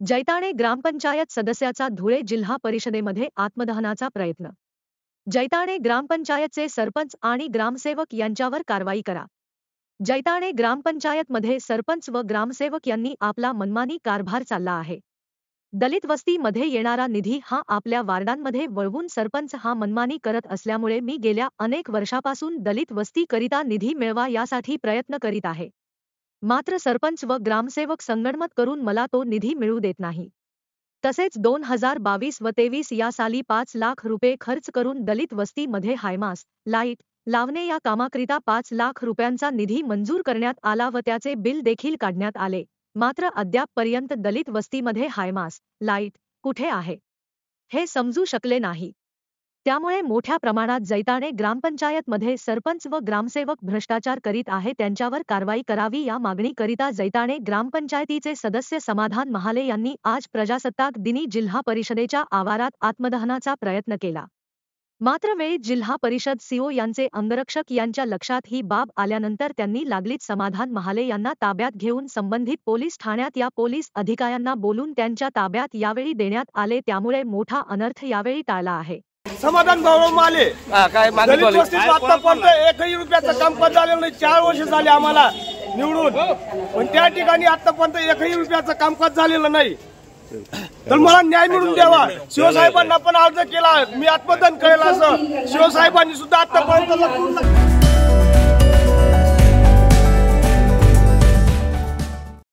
जैताणे ग्रामपंचायत सदस्याचा धुळे जिल्हा परिषदेमध्ये आत्मदहनाचा प्रयत्न। जैताणे ग्रामपंचायतचे सरपंच आणि ग्रामसेवक यांच्यावर कारवाई करा। जैताणे ग्रामपंचायतमध्ये सरपंच व ग्रामसेवक यांनी आपला मनमानी कारभार चालला आहे। दलित वस्तीमध्ये येणारा निधी हा आपल्या वार्डांमध्ये वळवून सरपंच हा मनमानी करत असल्यामुळे मी गेल्या अनेक वर्षापासून दलित वस्तीकरिता निधी मिळवा यासाठी प्रयत्न करीत आहे। मात्र सरपंच व ग्रामसेवक संगनमत करून मला तो निधी मिळू देत नाही। तसेच 2022 व 23 या साली 5 लाख रुपये खर्च करून दलित वस्तीमध्ये हायमास लाईट लावणे या कामाकरिता 5 लाख रुपयांचा निधी मंजूर करण्यात आला व त्याचे बिल देखील काढण्यात आले। मात्र अद्यापपर्यंत दलित वस्तीमध्ये हायमास लाईट कुठे आहे हे समजू शकले नाही। त्यामुळे मोठ्या प्रमाणात जैताणे ग्रामपंचायतमध्ये सरपंच व ग्रामसेवक भ्रष्टाचार करीत आहे, त्यांच्यावर कारवाई करावी या मागणीकरिता जैताणे ग्रामपंचायतीचे सदस्य समाधान महाले यांनी आज प्रजासत्ताक दिनी जिल्हा परिषदेच्या आवारात आत्मदहनाचा प्रयत्न केला। मात्र वेळीच जिल्हा परिषद सीओ यांचे अंगरक्षक यांच्या लक्षात ही बाब आल्यानंतर त्यांनी लागलीच समाधान महाले यांना ताब्यात घेऊन संबंधित पोलीस ठाण्यात या पोलीस अधिकाऱ्यांना बोलून त्यांच्या ताब्यात यावेळी देण्यात आले, त्यामुळे मोठा अनर्थ यावेळी टाळला आहे। समाधान भाऊ माले काय मागणी बोलली? आतापर्यंत एकही रुपयाचं कामकाज झालेलं नाही। 4 वर्ष झाले आम्हाला निवडून, पण त्या ठिकाणी आतापर्यंत एकही रुपयाचं कामकाज झालेलं नाही। तर मला न्याय मिळवून द्यावा। शिवसाहेबांना पण अर्ज केला, मी आत्मदान करेल असं शिवसाहेबांनी सुद्धा आतापर्यंत